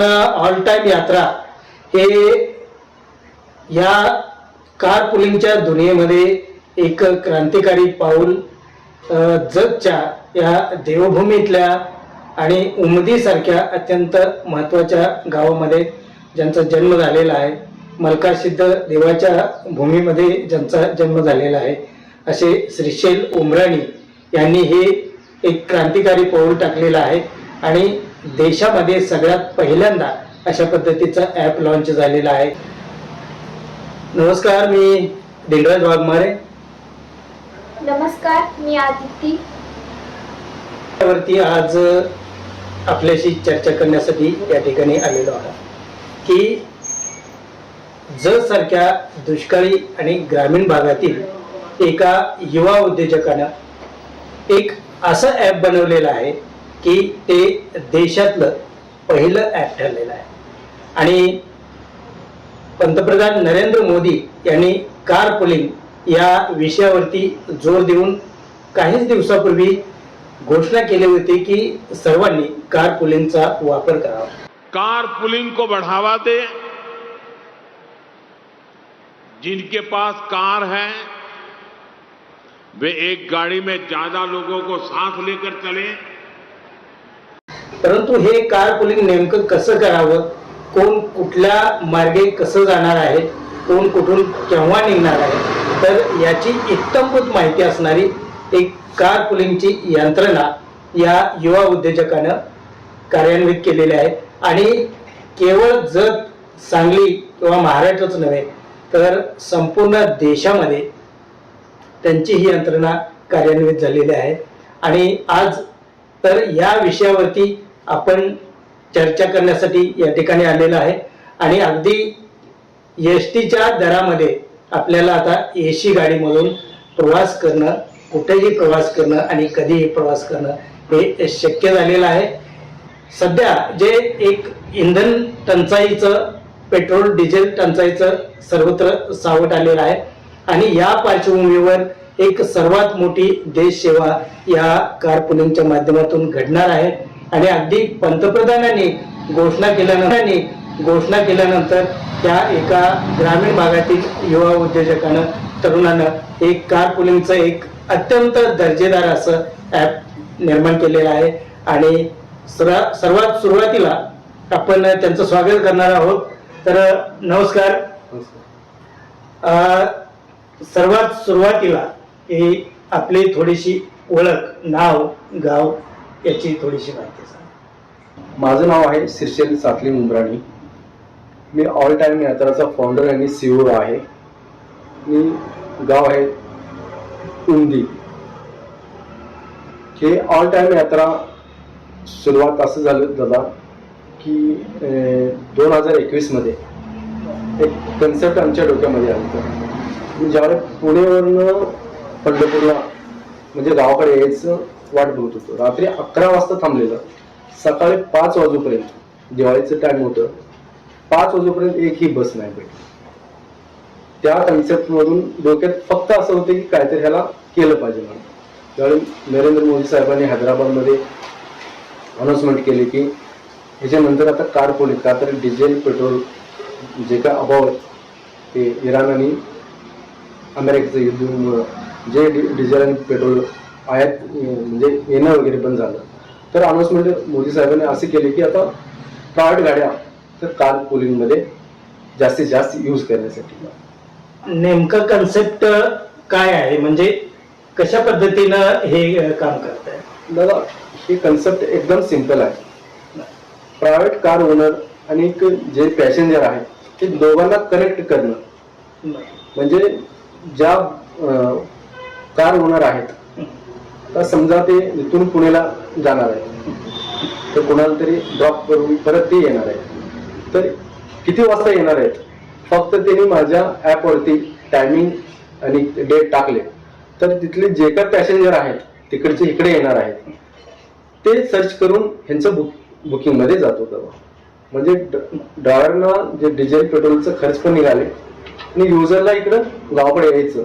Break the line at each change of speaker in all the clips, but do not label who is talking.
कारण all time यात्रा हे या कार पुलिंगच्या दुनियेमध्ये एक क्रांतिकारी पाऊल जगच्या या देवभूमीतल्या आणि उमदीसारख्या अत्यंत महत्त्वाच्या गावामध्ये ज्यांचा जन्म झालेला आहे, मलकासिद्ध देवाच्या भूमीमध्ये ज्यांचा जन्म झालेला आहे, असे श्रीशैल उमराणी यांनी हे एक क्रांतिकारी पाऊल टाकलेलं आहे आणि देशामध्ये सगळ्यात पहिल्यांदा अशा पद्धतीचा ॲप लॉन्च झालेला आहे. नमस्कार, मी दिलराज वाघमारे.
नमस्कार, मी आदिती.
वरती आज आपल्याशी चर्चा करण्यासाठी या ठिकाणी आलेलो आहोत की जत सारख्या दुष्काळी आणि ग्रामीण भागातील एका युवा उद्योजकानं एक असं ॲप बनवलेलं आहे की ते देशातलं पहिलं ॲप ठरलेलं आहे आणि पंतप्रधान नरेंद्र मोदी यांनी कार पुलिंग या विषयावरती जोर देऊन काहीच दिवसापूर्वी घोषणा केली होती की सर्वांनी कार पुलिंगचा वापर करावा.
कार पुलिंग को बढ़ावा दे. जिनके पास कार है वे एक गाड़ी में ज्यादा लोगों को साथ लेकर चले.
परंतु हे कार पुलिंग नेमकं कसं करावं, कोण कुठल्या मार्गे कसं जाणार आहे, कोण कुठून केव्हा निघणार आहे, तर याची इत्तमभूत माहिती असणारी एक कार पुलिंगची यंत्रणा या युवा उद्योजकानं कार्यान्वित केलेली आहे आणि केवळ जत, सांगली किंवा महाराष्ट्रच नव्हे तर संपूर्ण देशामध्ये त्यांची ही यंत्रणा कार्यान्वित झालेली आहे. आणि आज तर या विषयावरती आपण चर्चा करण्यासाठी या ठिकाणी आलेलं आहे आणि अगदी एसटीच्या दरामध्ये आपल्याला आता एसी गाडीमधून प्रवास करणं, कुठेही प्रवास करणं आणि कधीही प्रवास करणं हे शक्य झालेलं आहे. सध्या जे एक इंधन टंचाईचं, पेट्रोल डिझेल टंचाईचं सर्वत्र सावट आलेलं आहे आणि या पार्श्वभूमीवर एक सर्वात मोठी देशसेवा या कार पुलिंगच्या माध्यमातून घडणार आहे आणि अगदी पंतप्रधानांनी घोषणा केल्यानंतर त्या एका ग्रामीण भागातील युवा उद्योजकानं, तरुणानं एक कार पुलिंगचं एक अत्यंत दर्जेदार असं ॲप निर्माण केलेलं आहे आणि सर्वात सुरुवातीला आपण त्यांचं स्वागत करणार आहोत. तर नमस्कार. सर्वात सुरुवातीला आपली थोडीशी ओळख, नाव, गाव याची थोडीशी माहिती सांगा.
माझं नाव आहे श्रीशैल सातली उमराणी. मी ऑल टाइम यात्राचा फाउंडर आणि CEO आहे. मी गाव आहे उमदी. हे ऑल टाइम यात्रा सुरुवात असं झालं दादा की 2021 मध्ये एक कन्सेप्ट आमच्या डोक्यामध्ये आलं. ज्यावेळेस पुणेवरनं पंढरपूरला म्हणजे गावाकडे यायचं वाट बघत होतो. रात्री 11 वाजता थांबलेलं, सकाळी 5 वाजेपर्यंत दिवाळीचं टाइम होतं, 5 वाजेपर्यंत एकही बस नाही भेटली. त्या कन्सेप्टमधून डोक्यात फक्त असं होतं की काहीतरी ह्याला केलं पाहिजे म्हणून. त्यावेळी नरेंद्र मोदी साहेबांनी हैदराबादमध्ये अनाऊन्समेंट केली की ह्याच्यानंतर आता कार पुलिंग, का तर डिझेल पेट्रोल जे काय अभाव आहे ते इराण आणि अमेरिकेचं युद्धामुळं जे डिझेल आणि पेट्रोल आयात म्हणजे येणं वगैरे बंद झालं. तर अनाऊन्समेंट मोदी साहेबांनी असे केले की आता प्रायव्हेट गाड्या तर कार पुलिंगमध्ये जास्तीत जास्त यूज करण्यासाठी.
नेमकं कन्सेप्ट काय आहे, म्हणजे कशा पद्धतीनं हे काम करत आहे?
दादा, हे कन्सेप्ट एकदम सिंपल आहे. प्रायव्हेट कार ओनर आणि जे पॅसेंजर आहे ते दोघांना कनेक्ट करणं. म्हणजे ज्या कार ओनर आहेत तर समजा ते इथून पुण्याला जाणार आहे, तर कोणाला तरी ड्रॉप करून परत ते येणार आहे, तर किती वाजता येणार आहेत फक्त त्यांनी माझ्या ॲपवरती टायमिंग आणि डेट टाकले तर तिथले जे काही पॅसेंजर आहेत तिकडचे इकडे येणार आहेत ते सर्च करून ह्यांचं बुकिंगमध्ये जातो. तेव्हा म्हणजे ड्रायव्हरना जे डिझेल पेट्रोलचं खर्च पण निघाले आणि युजरला इकडं गावाकडे यायचं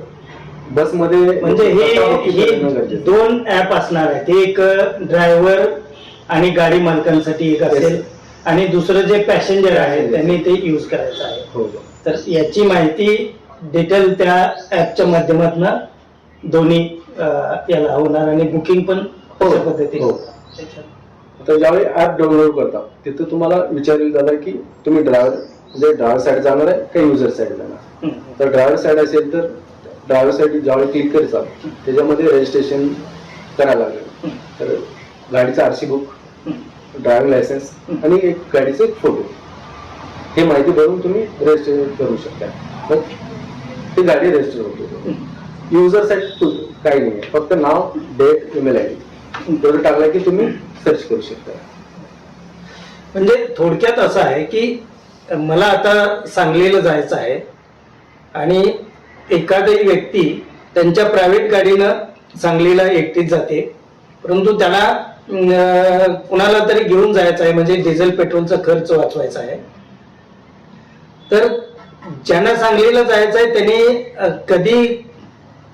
बसमध्ये.
म्हणजे हे दोन ऍप असणार आहेत, एक ड्रायव्हर आणि गाडी मालकांसाठी एक असेल आणि दुसरं जे पॅसेंजर आहे त्यांनी ते यूज करायचं आहे.
हो.
तर याची माहिती डिटेल त्या ऍपच्या माध्यमातून दोन्ही याला होणार आणि बुकिंग पण अशा पद्धतीने
हो. आता ज्यावेळी ऍप डाउनलोड करता तिथं तुम्हाला विचारलं जातं की तुम्ही ड्रायव्हर साईड जाणार आहे का युजर साईड जाणार. तर ड्रायव्हर साईड असेल तर ड्रायव्हर साईड ज्यावेळी क्लिक करता त्याच्यामध्ये रजिस्ट्रेशन करायला लागेल. तर गाडीचं आरसी बुक, ड्रायव्हिंग लायसन्स आणि एक गाडीचे फोटो हे माहिती भरून तुम्ही रजिस्टर करू शकता. मग ती गाडी रजिस्टर होते. युजर साईड काही नाही आहे, फक्त नाव, डेट, ईमेल आय डी तेवढं टाकलं की तुम्ही सर्च करू शकता.
म्हणजे थोडक्यात असं आहे की मला आता सांगलीला जायचं आहे आणि एखादी व्यक्ती त्यांच्या प्रायव्हेट गाडीनं सांगलीला एकटीच जाते, परंतु त्याला कुणाला तरी घेऊन जायचं आहे, म्हणजे डिझेल पेट्रोलचा खर्च वाचवायचा आहे. तर ज्यांना सांगलीला जायचं आहे त्यांनी कधी,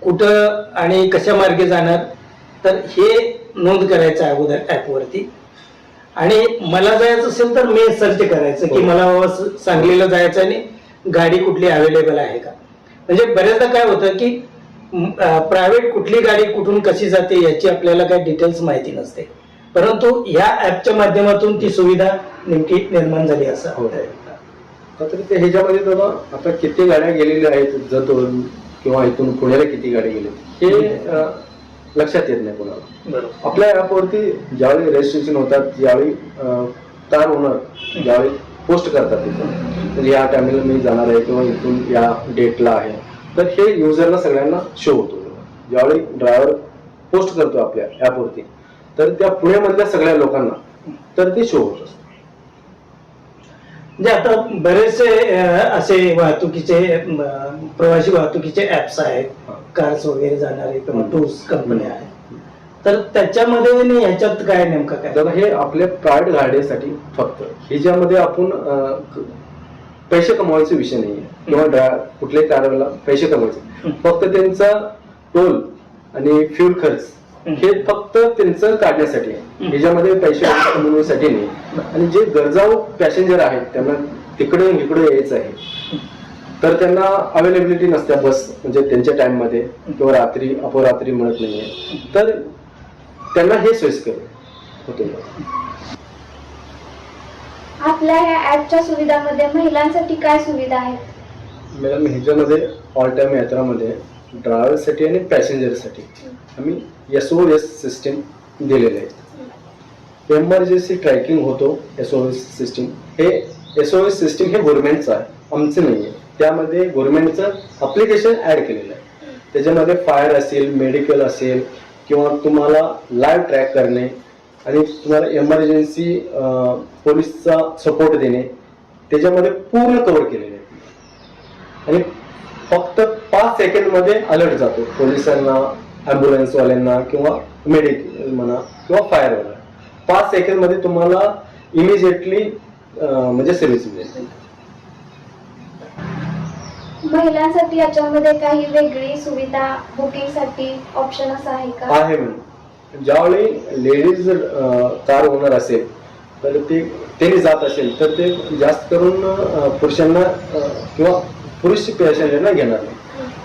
कुठं आणि कशा मार्गे जाणार, तर हे नोंद करायचं आहे अगोदर ॲपवरती. आणि मला जायचं असेल तर मी सर्च करायचं की मला बाबा सांगलीला जायचं आणि गाडी कुठली अवेलेबल आहे का. म्हणजे बऱ्याचदा काय होतं की प्रायव्हेट कुठली गाडी कुठून कशी जाते याची आपल्याला काही डिटेल्स माहिती नसते, परंतु या ऍपच्या माध्यमातून ती सुविधा नेमकी निर्माण झाली असं
होत आहे. तर ते ह्याच्यामध्ये बाबा आता किती गाड्या गेलेल्या आहेत जतून किंवा इथून पुण्याला किती गाडी गेले हे लक्षात येत नाही कोणाला.
बरोबर.
आपल्या ॲपवरती ज्यावेळी रजिस्ट्रेशन होतात त्यावेळी कार ओनर ज्यावेळी पोस्ट करतात तिथं, म्हणजे या टायमिंगला मी जाणार आहे किंवा इथून या डेटला आहे, तर हे युजरला सगळ्यांना शो होतो. ज्यावेळी ड्रायव्हर पोस्ट करतो आपल्या ॲपवरती तर त्या पुण्यामधल्या सगळ्या लोकांना तर ते शो होत असतं.
म्हणजे आता बरेचसे असे वाहतुकीचे प्रवासी वाहतुकीचे ऍप्स आहेत, कार्स वगैरे जाणारे किंवा टूर्स कंपन्या आहेत, तर त्याच्यामध्ये आणि ह्याच्यात काय नेमकं काय.
तर हे आपल्या प्रायव्हेट गाडीसाठी फक्त ह्याच्यामध्ये आपण पैसे कमवायचा विषय नाहीये किंवा कुठल्याही कारला पैसे कमवायचे, फक्त त्यांचा टोल आणि फ्यूल खर्च हे फक्त त्यांचं काढण्यासाठी आहे. ह्याच्यामध्ये पैसे कमवण्यासाठी नाही. आणि जे गरजाऊ पॅसेंजर आहेत त्यांना तिकडे इकडे यायचं आहे तर त्यांना अवेलेबिलिटी नसते बस, म्हणजे त्यांच्या टाइममध्ये किंवा रात्री अपरात्री मिळत नाहीये, तर त्यांना हे सोयीस्कर होते.
आपल्या या ऍपच्या सुविधांमध्ये महिलांसाठी काय सुविधा आहेत?
मॅडम ह्याच्यामध्ये ऑल टाइम यात्रामध्ये ड्रायव्हरसाठी आणि पॅसेंजरसाठी आम्ही SOS सिस्टीम दिलेले आहे. एमर्जन्सी ट्रॅकिंग होतो. SOS सिस्टीम हे SOS सिस्टीम हे गव्हर्नमेंटचं आहे, आमचं नाही आहे. त्यामध्ये गव्हर्नमेंटचं अप्लिकेशन ऍड केलेलं आहे. त्याच्यामध्ये फायर असेल, मेडिकल असेल किंवा तुम्हाला लाईव्ह ट्रॅक करणे आणि तुम्हाला एमर्जन्सी पोलीसचा सपोर्ट देणे त्याच्यामध्ये पूर्ण कव्हर केलेले आहे. आणि फक्त 5 सेकंडमध्ये अलर्ट जातो पोलिसांना, ॲम्ब्युलन्सवाल्यांना किंवा मेडिकल म्हणा किंवा फायरवाला. 5 सेकंडमध्ये तुम्हाला इमिजिएटली म्हणजे सर्व्हिस मिळेल.
महिलांसाठी याच्यामध्ये काही वेगळी सुविधा बुकिंगसाठी ऑप्शन असं आहे का?
आहे म्हणून ज्यावेळी लेडीज कार ओनर असेल तर ते जात असेल तर ते जास्त करून पुरुषांना किंवा पुरुष पॅसेंजरना घेणार नाही.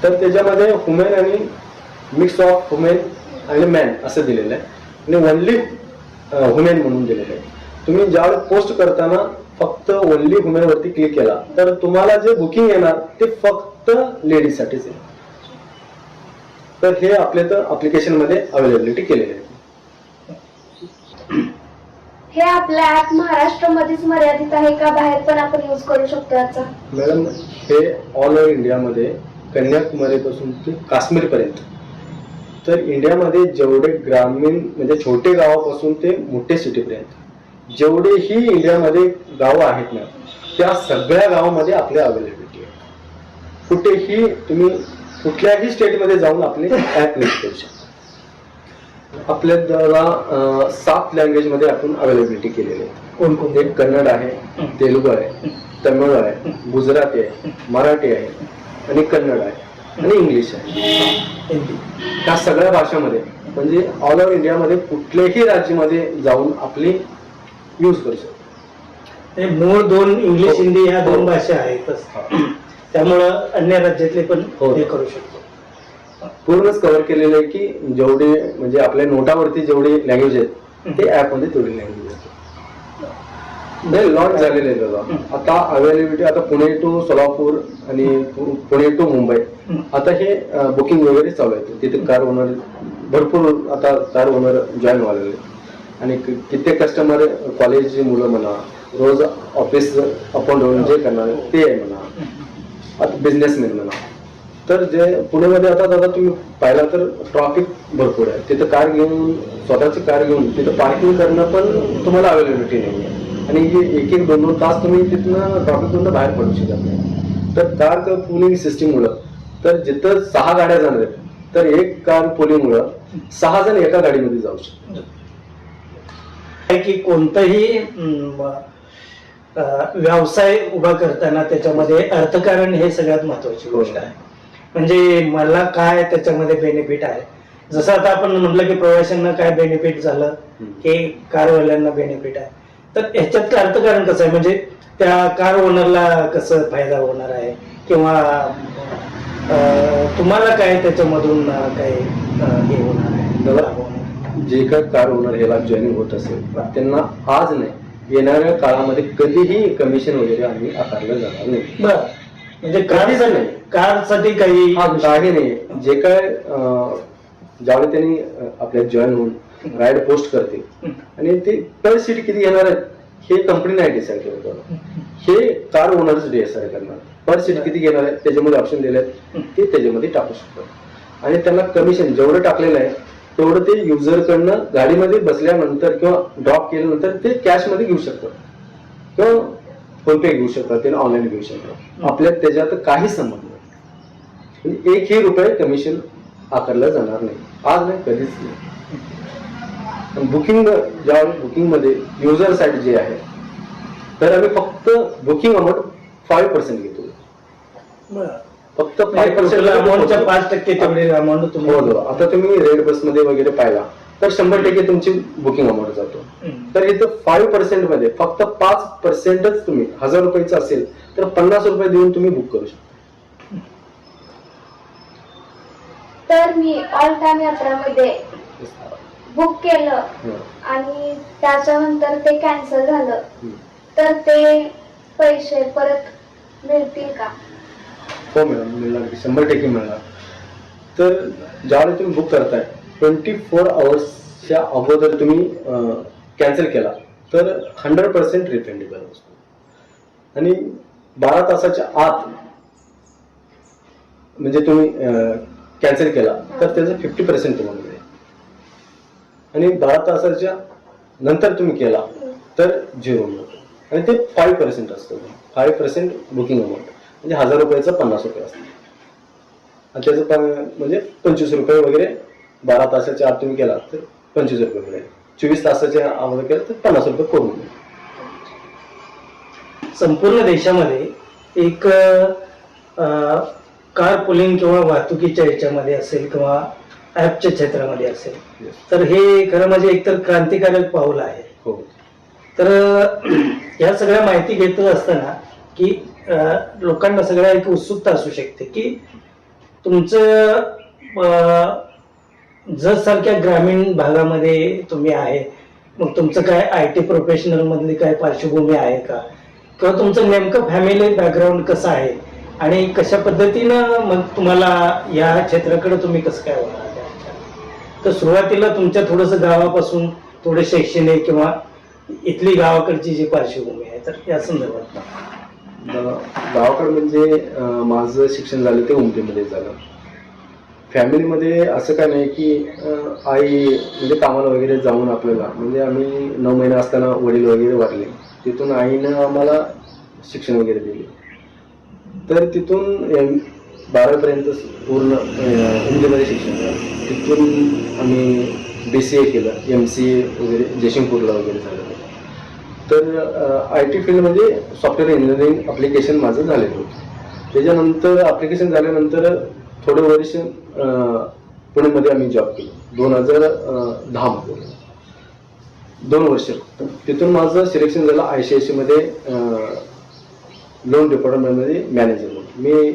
तर त्याच्यामध्ये वुमेन आणि मिक्स ऑफ वुमेन आणि मॅन असं दिलेलं आहे आणि ओनली वुमेन म्हणून दिलेलं आहे. तुम्ही ज्यावेळी पोस्ट करताना फक्त ओनली वुमेन वरती क्लिक केला तर तुम्हाला जे बुकिंग येणार ते फक्त लेडीज साठीच आहे. तर हे आपल्या तर अप्लिकेशन मध्ये अवेलेबिलिटी केलेली आहे.
हे आपलं ऍप महाराष्ट्रामध्येच मर्यादित आहे का बाहेर पण आपण यूज करू शकतो याचा?
मॅडम हे ऑल ओव्हर इंडियामध्ये कन्याकुमारीपासून ते काश्मीर पर्यंत, तर इंडियामध्ये जेवढे ग्रामीण म्हणजे छोटे गावापासून ते मोठे सिटीपर्यंत जेवढेही इंडियामध्ये गावं आहेत ना त्या सगळ्या गावामध्ये आपल्या अवेलेबिलिटी आहे. कुठेही तुम्ही कुठल्याही स्टेटमध्ये जाऊन आपले ऍप यूज करू शकता. आपल्याला 7 लँग्वेजमध्ये आपण अवेलेबिलिटी केलेली आहे.
कोणकोणते?
कन्नड आहे, तेलुगू आहे, तमिळ आहे, गुजराती आहे, मराठी आहे आणि कन्नड आहे आणि इंग्लिश आहे.
हिंदी.
ह्या सगळ्या भाषामध्ये म्हणजे ऑल ओव्हर इंडियामध्ये कुठल्याही राज्यामध्ये जाऊन आपली यूज करू शकतो.
हे मूळ दोन इंग्लिश हिंदी ह्या दोन भाषा आहेतच, त्यामुळं अन्य राज्यातले पण हे करू शकतो.
पूर्णच कव्हर केलेलं आहे की जेवढे म्हणजे आपल्या नोटावरती जेवढे लँग्वेज आहेत ते ऍप मध्ये तेवढी लँग्वेज आहेत. लॉन्च झालेले आहे दादा. आता अवेलेबिलिटी आता पुणे टू सोलापूर आणि पुणे टू मुंबई आता हे बुकिंग वगैरे चालू आहे. तिथे कार ओनर भरपूर आता कार ओनर जॉईन व्हायला आणि कित्येक कस्टमर कॉलेजची मुलं म्हणा, रोज ऑफिस अप अँड डाऊन जे करणार ते आहे म्हणा, आता बिझनेसमॅन म्हणा. तर जे पुण्यामध्ये आता दादा तुम्ही पाहिला तर ट्रॉफिक भरपूर आहे. तिथं कार घेऊन स्वतःची कार घेऊन तिथं पार्किंग करणं पण तुम्हाला अवेलेबिलिटी नाही आहे आणि एक एक दोन दोन तास तुम्ही तिथनं ट्रॉफिकमधून बाहेर पडू शकत नाही. तर कार पुलिंग सिस्टीममुळं तर जिथं 6 गाड्या जाणार आहेत तर एक कार पुलिंगमुळं 6 जण एका गाडीमध्ये जाऊ शकतात.
की कोणताही व्यवसाय उभा करताना त्याच्यामध्ये अर्थकारण हे सगळ्यात महत्वाची गोष्ट आहे. म्हणजे मला काय त्याच्यामध्ये बेनिफिट आहे. जसं आता आपण म्हटलं की प्रवाशांना काय बेनिफिट झालं, की कारवाल्यांना बेनिफिट आहे, तर ह्याच्यात अर्थकारण कसं आहे, म्हणजे त्या कार ओनरला कसं फायदा होणार आहे किंवा तुम्हाला काय त्याच्यामधून काय हे होणार आहे.
जे काय कार ओनर ह्याला जॉईनिंग होत असेल त्यांना आज नाही येणाऱ्या काळामध्ये कधीही कमिशन वगैरे आम्ही आकारलं जाणार नाही.
बरं, म्हणजे
कधीच नाही.
कारसाठी काही
काही नाही. जे काय ज्यावेळी त्यांनी आपल्या जॉईन होऊन राईड पोस्ट करतील आणि ते पर सीट किती घेणार आहेत हे कंपनी नाही डिसाईड करत, हे कार ओनर्स डिसाईड करणार. पर सीट किती घेणार आहेत त्याच्यामध्ये ऑप्शन दिले आहेत ते त्याच्यामध्ये टाकू शकतात आणि त्यांना कमिशन जेवढं टाकलेलं आहे तेवढं ते युजरकडनं गाडीमध्ये बसल्यानंतर किंवा ड्रॉप केल्यानंतर ते कॅशमध्ये घेऊ शकतात किंवा फोनपे घेऊ शकतात, ते ऑनलाईन घेऊ शकतात. आपल्या त्याच्यात काही संबंध नाही. एकही रुपये कमिशन आकारलं जाणार नाही, आज नाही कधीच नाही. बुकिंग ज्यावेळी बुकिंगमध्ये युजर साईड जे आहे तर आम्ही फक्त बुकिंग अमाऊंट 5% घेतो. फक्त 5%
अमाऊंटच्या 5% तेवढी अमाऊंट तुम्ही.
हो. आता तुम्ही रेड बसमध्ये वगैरे पाहिला तर 100% तुमची बुकिंग अमाऊंट जातो. तर इथं 5% मध्ये फक्त 5%च तुम्ही 1000 रुपयाचं असेल तर 50 रुपये देऊन तुम्ही बुक करू शकता.
तर मी ऑल टाइम यात्रामध्ये बुक केलं आणि त्याच्यानंतर ते कॅन्सल झालं तर ते पैसे परत मिळतील का?
हो मॅडम, मिळणार, 100% मिळणार. तर ज्यावेळी तुम्ही बुक करताय 24 आवर्सच्या अगोदर तुम्ही कॅन्सल केला तर 100% रिफंडेबल असतो आणि 12 तासाच्या आत म्हणजे तुम्ही कॅन्सल केला तर त्याचं 50% तुम्हाला मिळेल आणि 12 तासाच्या नंतर तुम्ही केला तर 0 मिळतो आणि ते 5% असतं. 5% बुकिंग अमाऊंट म्हणजे 1000 रुपयाचं 50 रुपये असतं आणि त्याचं म्हणजे 25 रुपये वगैरे 12 तासाच्या आत तुम्ही केला तर 25 रुपये मिळेल. 24 तासाच्या अगोदर केलं तर 50 रुपये करून मिळेल.
संपूर्ण देशामध्ये एक कार पुलिंग किंवा वाहतुकीच्या ह्याच्यामध्ये असेल किंवा ऍपच्या क्षेत्रामध्ये असेल तर हे खरं म्हणजे एकतर क्रांतिकारक पाऊल आहे.
हो.
तर ह्या सगळ्या माहिती घेत असताना की लोकांना सगळ्या एक उत्सुकता असू शकते की तुमचं जर सारख्या ग्रामीण भागामध्ये तुम्ही आहे मग तुमचं काय IT प्रोफेशनल मधली काय पार्श्वभूमी आहे का किंवा तुमचं नेमकं फॅमिली बॅकग्राऊंड कसं आहे आणि कशा पद्धतीनं मग तुम्हाला या क्षेत्राकडे तुम्ही कसं काय होणार. तर सुरुवातीला तुमच्या थोडंसं गावापासून थोडे शैक्षणिक किंवा इथली गावाकडची जी पार्श्वभूमी आहे तर या संदर्भात.
गावाकडे म्हणजे माझं शिक्षण झालं ते उमरीमध्ये झालं. फॅमिलीमध्ये असं काय नाही की आई म्हणजे कामाला वगैरे जाऊन आपल्याला म्हणजे आम्ही 9 महिने असताना वडील वगैरे वारले, तिथून आईनं आम्हाला शिक्षण वगैरे दिले. तर तिथून 12वीपर्यंत पूर्ण हिंदीमध्ये शिक्षण झालं. तिथून आम्ही BCA केलं, MCA वगैरे जयसिंगपूरला वगैरे झालं. तर IT फील्ड म्हणजे सॉफ्टवेअर इंजिनिअरिंग ॲप्लिकेशन माझं झालेलं होतं. त्याच्यानंतर ॲप्लिकेशन झाल्यानंतर थोडे वर्ष पुण्यामध्ये आम्ही जॉब केलो 2010मध्ये. 2 वर्ष. तिथून माझं सिलेक्शन झालं ICICI मध्ये लोन डिपार्टमेंटमध्ये मॅनेजर म्हणून. मी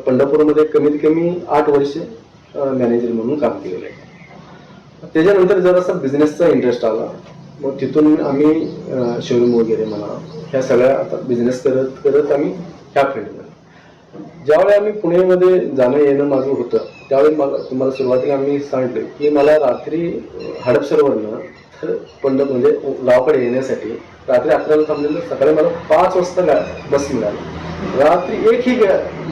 पंढरपूरमध्ये कमीत कमी 8 वर्ष मॅनेजर म्हणून काम केलेलं आहे. त्याच्यानंतर जरासा बिझनेसचा इंटरेस्ट आला. मग तिथून आम्ही शोरूम वगैरे म्हणा ह्या सगळ्या आता बिझनेस करत करत आम्ही ह्या फील्डमध्ये. ज्यावेळी आम्ही पुण्यामध्ये जाणं येणं माझं होतं त्यावेळी मला तुम्हाला सुरुवातीला आम्ही सांगितलं की मला रात्री हडपसरवरनं तर म्हणजे गावाकडे येण्यासाठी रात्री 11ला थांबलेलं, सकाळी मला 5 वाजता बस मिळाली. रात्री एकही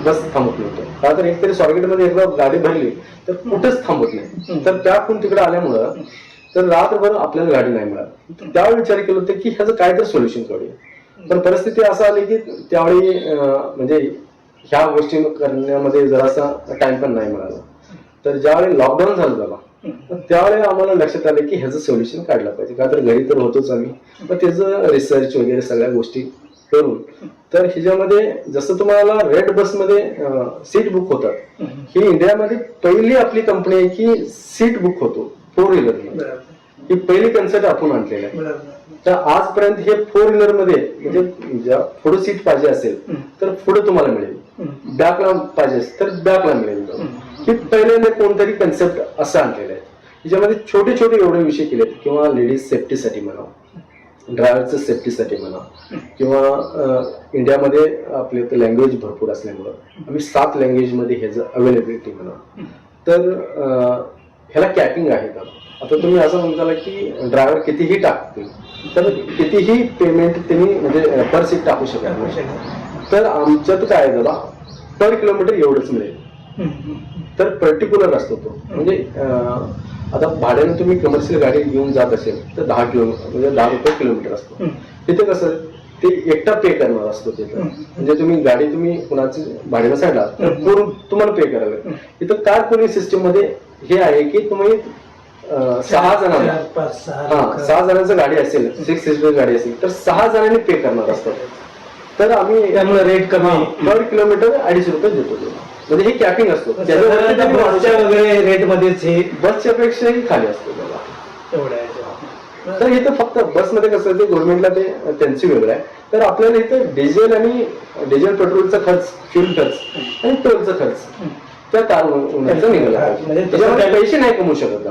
बस थांबत नव्हतं. का तर एकतरी स्वारगेटमध्ये एकदा गाडी भरली तर कुठेच थांबत नाही. तर त्यातून तिकडे आल्यामुळं तर रात्रभर आपल्याला गाडी नाही मिळाली. त्यावेळी विचार केला होता की ह्याचं काय तर सोल्युशन काढूया. पण परिस्थिती असं आली की त्यावेळी म्हणजे ह्या गोष्टी करण्यामध्ये जरासा टाइम पण नाही मिळाला. तर ज्यावेळी लॉकडाऊन झालं त्यावेळी आम्हाला लक्षात आलं की ह्याचं सोल्युशन काढलं पाहिजे. का तर घरी तर होतोच आम्ही, पण त्याचं रिसर्च वगैरे सगळ्या गोष्टी करून तर ह्याच्यामध्ये जसं तुम्हाला रेड बसमध्ये सीट बुक होतात, ही इंडियामध्ये पहिली आपली कंपनी आहे की सीट बुक होतो 4 व्हीलर. ही पहिली कन्सेप्ट आपण आणलेली आहे. तर आजपर्यंत हे 4 व्हीलर मध्ये म्हणजे पुढे सीट पाहिजे असेल तर पुढे तुम्हाला मिळेल, बॅकला पाहिजे असेल तर बॅकला मिळेल. ही पहिल्यांदा कोणतरी कन्सेप्ट असं आणलेलं आहे. त्याच्यामध्ये छोटे छोटे एवढे विषय केलेत किंवा लेडीज सेफ्टीसाठी म्हणा, ड्रायव्हरचं सेफ्टीसाठी म्हणा, किंवा इंडियामध्ये आपले लँग्वेज भरपूर असल्यामुळं आम्ही 7 लँग्वेजमध्ये ह्याचं अवेलेबिलिटी म्हणा. तर ह्याला कॅपिंग आहे का. आता तुम्ही असं म्हणताल की ड्रायव्हर कितीही टाकतील तर कितीही पेमेंट त्यांनी म्हणजे पर सीट टाकू शकत नाही. तर आमच्यात काय आहे दादा, पर किलोमीटर एवढंच मिळेल. तर पर्टिक्युलर असतो तो. म्हणजे आता भाड्याने तुम्ही कमर्शियल गाडी घेऊन जात असेल तर 10 किलोमीटर म्हणजे 10 रुपये किलोमीटर असतो. तिथे कसं ते एकटा पे करणार असतो तिथं. म्हणजे तुम्ही गाडी तुम्ही कुणाची भाड्याने साडला तर पूर्ण तुम्हाला पे करायला लागेल. इथं कार पुलिंग सिस्टीम मध्ये हे आहे की तुम्ही 6 जणांना 6 जणांचं गाडी असेल, 6 सीटर गाडी असेल तर 6 जणांनी पे करणार असतात. तर आम्ही त्यामुळे रेट कमी, पर किलोमीटर 250 रुपये देतो. म्हणजे हे कॅपिंग असतो.
वगैरे रेट मध्येच हे
बसच्या पेक्षाही खाली असतो त्याला. तर इथं फक्त बसमध्ये कसं ते गव्हर्नमेंटला ते त्यांची वेगळं आहे. तर आपल्याला इथं डिझेल आणि डिझेल पेट्रोलचा खर्च, फ्युल खर्च आणि टोलचा खर्च त्या कारचा निघाला. त्याच्यामध्ये पैसे नाही कमवू शकत.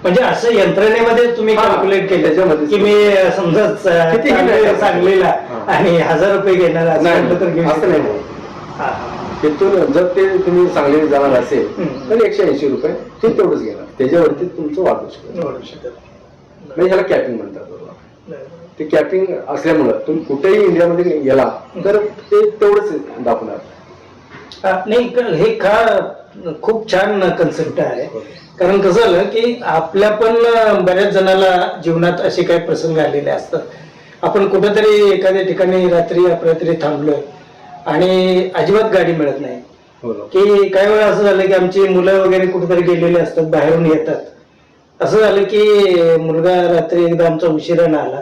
म्हणजे असं यंत्रणेमध्ये तुम्ही कॅल्क्युलेट केलं त्याच्यामध्ये की मी समजा किती सांगलेला आणि 1000 रुपये घेणार असं नाही.
तिथून जर ते तुम्ही सांगली जाणार असेल तर 180 रुपये ते तेवढंच घेणार. त्याच्यावरती तुमचं वाढू शकत. म्हणजे ह्याला कॅपिंग म्हणतात. ते कॅपिंग असल्यामुळं तुम्ही कुठेही इंडियामध्ये गेला तर ते तेवढंच दाखवणार.
नाही, हे खूप छान कन्सेप्ट आहे. कारण कसं झालं की आपल्या पण बऱ्याच जणाला जीवनात असे काही प्रसंग आलेले असतात. आपण कुठेतरी एखाद्या ठिकाणी रात्री अपरात्री थांबलोय आणि अजिबात गाडी मिळत नाही. की काही वेळा असं झालं की आमची मुलं वगैरे कुठेतरी गेलेले असतात, बाहेरून येतात. असं झालं की मुलगा रात्री एकदा आमचा उशिरानं आला,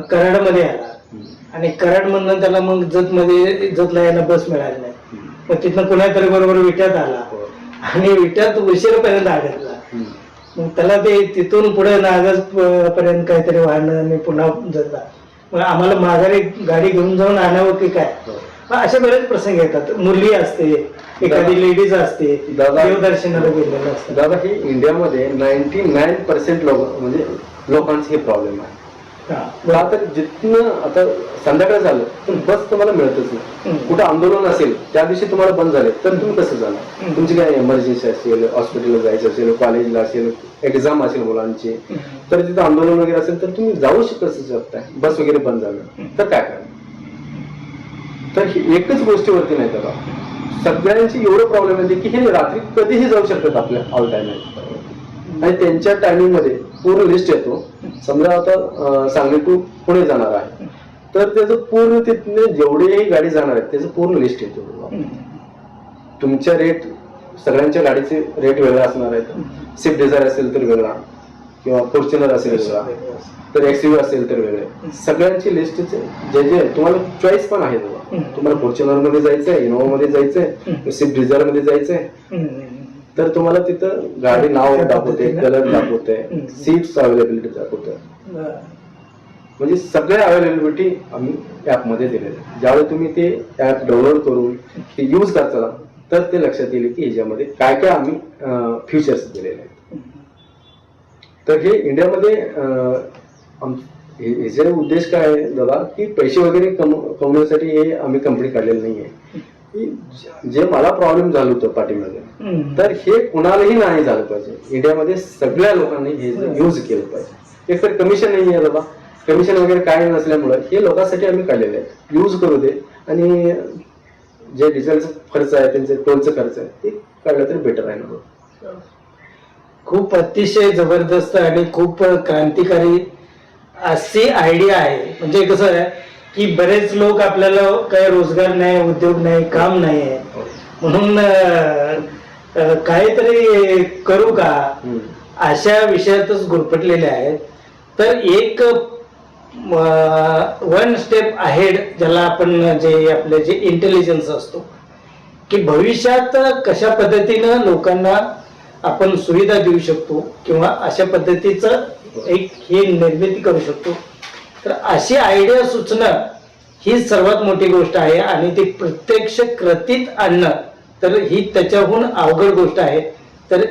कराडमध्ये आला आणि कराडमधनं त्याला मग जतला यायला बस मिळाली नाही. मग तिथनं कुणातरी बरोबर विट्यात आला आणि विट्यात उशिरापर्यंत अडकला. मग त्याला ते तिथून पुढे नागज पर्यंत काहीतरी वाहनं आणि पुन्हा जतला. मग आम्हाला माघारी गाडी घेऊन जाऊन आणावं की काय, असे बरेच प्रसंग येतात. मुली असते, एखादी लेडीज असते, देवदर्शनाला गेलेलं असतं.
दादा हे इंडियामध्ये 99% लोक म्हणजे लोकांचे हे प्रॉब्लेम आहे. तर जिथनं आता संध्याकाळ झालं तर बस तुम्हाला मिळतच नाही. कुठं आंदोलन असेल त्या दिवशी तुम्हाला बंद झाले तर तुम्ही कसं जाणार. तुमची काय इमर्जन्सी असेल, हॉस्पिटलला जायचं असेल, कॉलेजला असेल, एक्झाम असेल मुलांची, तर तिथं आंदोलन वगैरे असेल तर तुम्ही जाऊ शकताय. बस वगैरे बंद झालं तर काय करणार. तर ही एकच गोष्टीवरती नाही तर सगळ्यांची एवढं प्रॉब्लेम येते की हे रात्री कधीही जाऊ शकतात आपल्या ऑल टाइम. आणि त्यांच्या टायमिंग मध्ये पूर्ण लिस्ट येतो. समजा आता सांगली टू पुणे जाणार आहे तर त्याचं पूर्ण तिथले जेवढेही गाडी जाणार आहेत त्याचं पूर्ण लिस्ट येतो. तुमच्या रेट सगळ्यांच्या गाडीचे रेट वेगळा असणार आहेत. स्विफ्ट डिझायर असेल तर वेगळा, किंवा फॉर्च्युनर असेल वेगळा, तर एक्सयूव्ही असेल तर वेगळे. सगळ्यांची लिस्ट जे जे तुम्हाला चॉईस पण आहे. तुम्हाला फॉर्च्युनर मध्ये जायचंय, इनोवा मध्ये जायचंय, स्विफ्ट डिझायर मध्ये जायचंय तर तुम्हाला तिथं गाडी नाव दाखवते, कलर दाखवते, सीट्स अवेलेबिलिटी दाखवते. म्हणजे सगळे अवेलेबिलिटी आम्ही ॲपमध्ये दिलेले आहे. ज्यावेळी तुम्ही ते ॲप डाउनलोड करून ते यूज करता तर ते लक्षात येईल की ह्याच्यामध्ये काय काय आम्ही फीचर्स दिलेले आहेत. तर हे इंडियामध्ये ह्याचे उद्देश काय आहे दादा की पैसे वगैरे कमवण्यासाठी हे आम्ही कंपनी काढलेलं नाही आहे. जे मला प्रॉब्लेम झालं होतं पाठीमागे तर हे कुणालाही नाही झालं पाहिजे. इंडियामध्ये सगळ्या लोकांनी हे यूज केलं पाहिजे. एक तर कमिशन नाही आहे दादा, कमिशन वगैरे काय नसल्यामुळं हे लोकांसाठी आम्ही काढलेले आहे. यूज करू दे आणि जे डिझेलचा खर्च आहे त्यांचे टोलचा खर्च आहे ते काढलं तरी बेटर आहे ना.
खूप अतिशय जबरदस्त आणि खूप क्रांतिकारी अशी आयडिया आहे. म्हणजे कसं आहे की बरेच लोक आपल्याला काही रोजगार नाही, उद्योग नाही, काम नाही आहे म्हणून काहीतरी करू का अशा विषयातच गुरफटलेले आहेत. तर एक वन स्टेप अहेड ज्याला आपण जे आपले जे इंटेलिजन्स असतो की भविष्यात कशा पद्धतीनं लोकांना आपण सुविधा देऊ शकतो किंवा अशा पद्धतीचं एक हे निर्मिती करू शकतो. तर अशी आयडिया सुचणं ही सर्वात मोठी गोष्ट आहे आणि ती प्रत्यक्ष कृतीत आणणं तर ही त्याच्याहून अवघड गोष्ट आहे. तर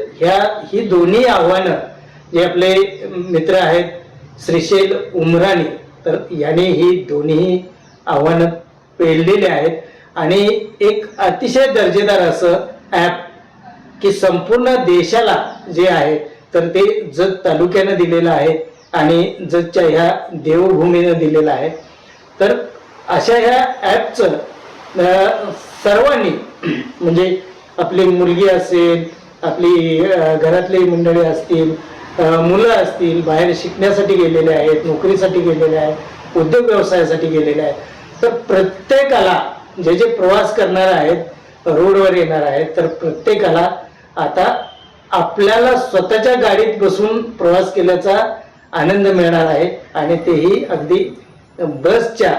ही दोन्ही आव्हानं जे आपले मित्र आहेत श्रीशैल उमराणी तर यांनी ही दोन्ही आव्हानं पेललेली आहेत आणि एक अतिशय दर्जेदार असं ॲप की संपूर्ण देशाला जे आहे तर ते जत तालुक्यानं दिलेलं आहे आणि जतच्या ह्या देवभूमीनं दिलेलं आहे. तर अशा ह्या ॲपचं सर्वांनी म्हणजे आपली मुलगी असेल, आपली घरातली मंडळी असतील, मुलं असतील, बाहेर शिकण्यासाठी गेलेले आहेत, नोकरीसाठी गेलेले आहेत, उद्योग व्यवसायासाठी गेलेले आहेत, तर प्रत्येकाला जे जे प्रवास करणार आहेत, रोडवर येणार आहेत, तर प्रत्येकाला आता आपल्याला स्वतःच्या गाडीत बसून प्रवास केल्याचा आनंद मिळणार आहे आणि तेही अगदी बसच्या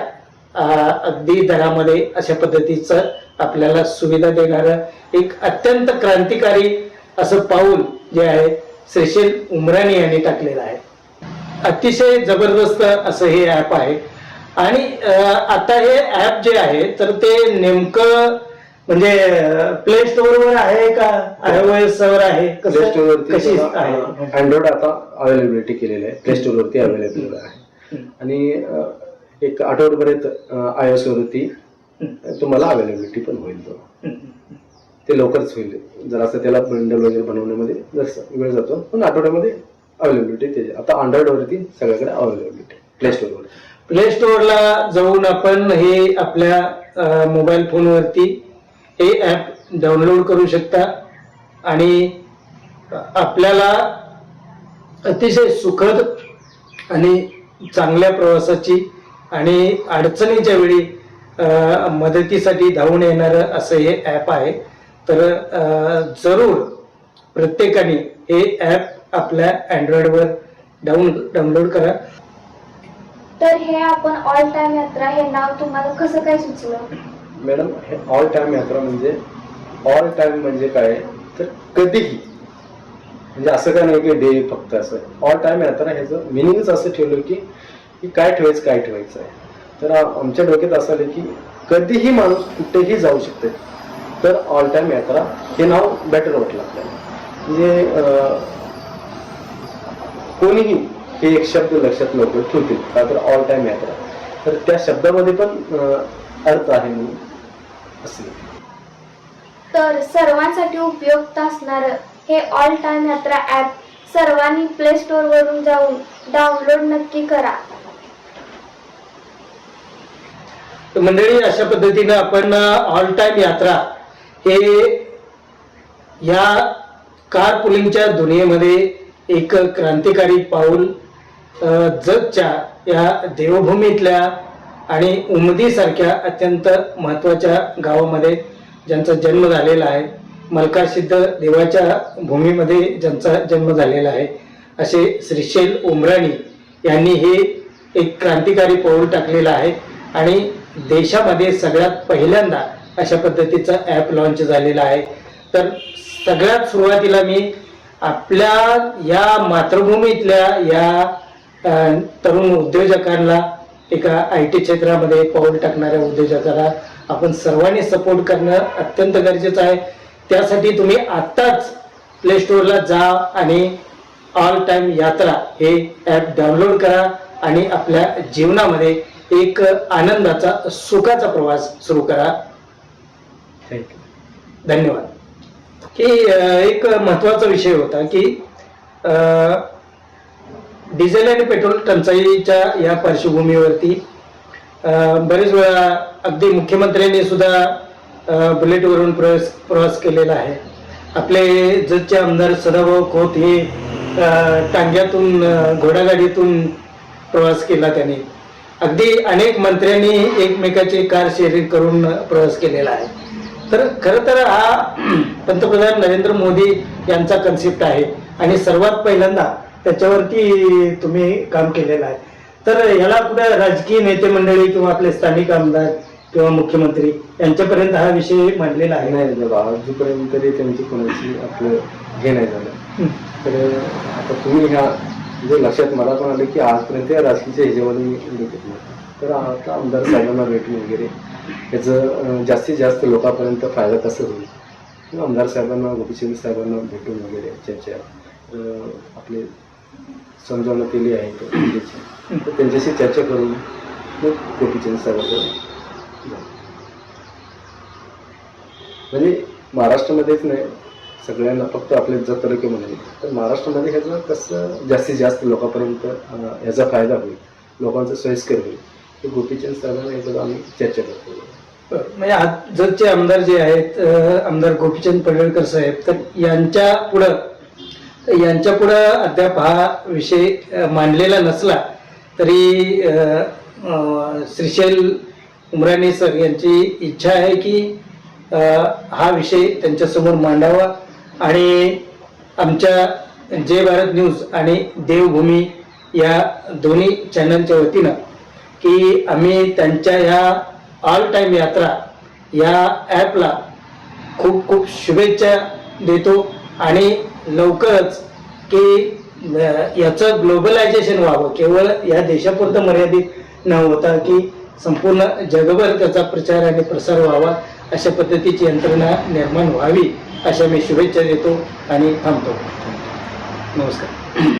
अगदी दरामध्ये अशा पद्धतीचं आपल्याला सुविधा देणारं एक अत्यंत क्रांतिकारी असं पाऊल जे आहे श्रीशैल उमराणी यांनी टाकलेलं आहे. अतिशय जबरदस्त असं हे ॲप आहे आणि आता हे ॲप जे आहे तर ते नेमकं म्हणजे प्ले स्टोअरवर आहे का iOS वर आहे?
प्ले स्टोअरवरती
कशी आहे?
अँड्रॉइड आता अवेलेबिलिटी केलेली आहे. प्ले स्टोअरवरती अवेलेबल आहे आणि एक आठवड्यापर्यंत iOS वरती तुम्हाला अवेलेबिलिटी पण होईल. ते लवकरच होईल. जरासं त्याला बंडल वगैरे बनवण्यामध्ये जरासा वेळ जातो पण आठवड्यामध्ये अवेलेबिलिटी ते आता अँड्रॉइड वरती सगळ्याकडे अवेलेबिलिटी प्ले स्टोअरवर.
प्ले स्टोअरला जाऊन आपण हे आपल्या मोबाईल फोनवरती हे ॲप डाउनलोड करू शकता आणि आपल्याला अतिशय सुखद आणि चांगल्या प्रवासाची आणि अडचणीच्या वेळी मदतीसाठी धावून येणारं असं हे ॲप आहे. तर जरूर प्रत्येकाने हे ॲप आपल्या अँड्रॉइडवर डाउनलोड करा.
तर हे आपण ऑल टाइम यात्रा हे नाव तुम्हाला कसं काय सुचलं?
मॅडम हे ऑल टाइम यात्रा म्हणजे ऑल टाइम म्हणजे काय तर कधीही म्हणजे असं काय नाही की डे फक्त असं. ऑल टाइम यात्रा ह्याचं मिनिंगच असं ठेवलं की काय ठेवायचं आहे. तर आमच्या डोक्यात असं आलं की कधीही माणूस कुठेही जाऊ शकते. तर ऑल टाइम यात्रा हे नाव बेटर वाटलं आपल्याला. म्हणजे कोणीही हे एक शब्द लक्षात लोक ठेवतील का तर ऑल टाइम यात्रा. तर त्या शब्दामध्ये पण अर्थ आहे म्हणून असं.
तर सर्वांसाठी उपयुक्त असणार हे ऑल टाइम यात्रा ॲप सर्वांनी प्ले स्टोअर वरून जाऊन डाउनलोड नक्की करा.
मंडळी अशा पद्धतीनं आपण ऑल टाइम यात्रा हे या कार पुलिंगच्या दुनियेमध्ये एक क्रांतिकारी पाऊल जगच्या या देवभूमीतल्या आणि उमदीसारख्या अत्यंत महत्त्वाच्या गावामध्ये ज्यांचा जन्म झालेला आहे, मलकासिद्ध देवाच्या भूमीमध्ये ज्यांचा जन्म झालेला आहे, असे श्रीशैल उमराणी यांनी हे एक क्रांतिकारी पाऊल टाकलेलं आहे आणि देशामध्ये सगळ्यात पहिल्यांदा अशा पद्धतीचं ॲप लॉन्च झालेलं आहे. तर सगळ्यात सुरुवातीला मी आपल्या या मातृभूमीतल्या या तरुण उद्योजकांना, एका IT क्षेत्रामध्ये पाऊल टाकणाऱ्या उद्योजकाला आपण सर्वांनी सपोर्ट करणं अत्यंत गरजेचं आहे. त्यासाठी तुम्ही आत्ताच प्ले स्टोअरला जा आणि ऑल टाइम यात्रा हे ॲप डाउनलोड करा आणि आपल्या जीवनामध्ये एक आनंदाचा, सुखाचा प्रवास सुरू करा.
थँक्यू.
धन्यवाद. की एक महत्त्वाचा विषय होता की डिझेल आणि पेट्रोल टंचाईच्या या पार्श्वभूमीवरती बरेच वेळा अगदी मुख्यमंत्र्यांनी सुद्धा बुलेटवरून प्रवास केलेला आहे. आपले जतचे आमदार सदाभाऊ खोत हे टांग्यातून, घोडागाडीतून प्रवास केला त्याने. अगदी अनेक मंत्र्यांनी एकमेकाची कार शेअरिंग करून प्रवास केलेला आहे. तर खरं तर हा पंतप्रधान नरेंद्र मोदी यांचा कन्सेप्ट आहे आणि सर्वात पहिल्यांदा त्याच्यावरती तुम्ही काम केलेलं आहे. तर याला कुठं राजकीय नेते मंडळी किंवा आपले स्थानिक आमदार किंवा मुख्यमंत्री यांच्यापर्यंत हा विषय मांडलेला आहे?
नाही बाबा, अजूनपर्यंत तरी त्यांची कोणाची आपलं हे नाही झालं. तर आता तुम्ही ह्या म्हणजे लक्षात मला पण आलं की आजपर्यंत या राजकीयच्या ह्याच्यामध्ये मी बघितलं नाही. तर आता आमदार साहेबांना भेटून वगैरे याचं जास्तीत जास्त लोकांपर्यंत फायदा कसं होईल, आमदार साहेबांना, गोपीचंद साहेबांना भेटून वगैरे चर्चा आपले समजावणं केली आहे त्याची. तर त्यांच्याशी चर्चा करून मग गोपीचंद साहेबांकडे म्हणजे महाराष्ट्रामध्येच नाही, सगळ्यांना, फक्त आपल्या जत तालुक्यामध्ये तर महाराष्ट्रामध्ये ह्याचं कसं जास्तीत जास्त लोकांपर्यंत ह्याचा फायदा होईल, लोकांचं सोयीस्कर होईल, ते गोपीचंद साहेबांना याच्यावर आम्ही चर्चा करतो.
म्हणजे आज जतचे आमदार जे आहेत, आमदार गोपीचंद पडळकर साहेब, तर यांच्या पुढं अद्याप हा विषय मांडलेला नसला तरी श्रीशैल उमराणी सर यांची इच्छा आहे की हा विषय त्यांच्यासमोर मांडावा आणि आमच्या जय भारत न्यूज आणि देवभूमी या दोन्ही चॅनलच्या वतीनं की आम्ही त्यांच्या ह्या ऑल टाइम यात्रा या ॲपला खूप खूप शुभेच्छा देतो आणि लवकरच की याचं ग्लोबलायझेशन व्हावं, केवळ या देशापुरतं मर्यादित न होता की संपूर्ण जगभर त्याचा प्रचार आणि प्रसार व्हावा, अशा पद्धतीची यंत्रणा निर्माण व्हावी, अशा मी शुभेच्छा देतो आणि थांबतो. नमस्कार.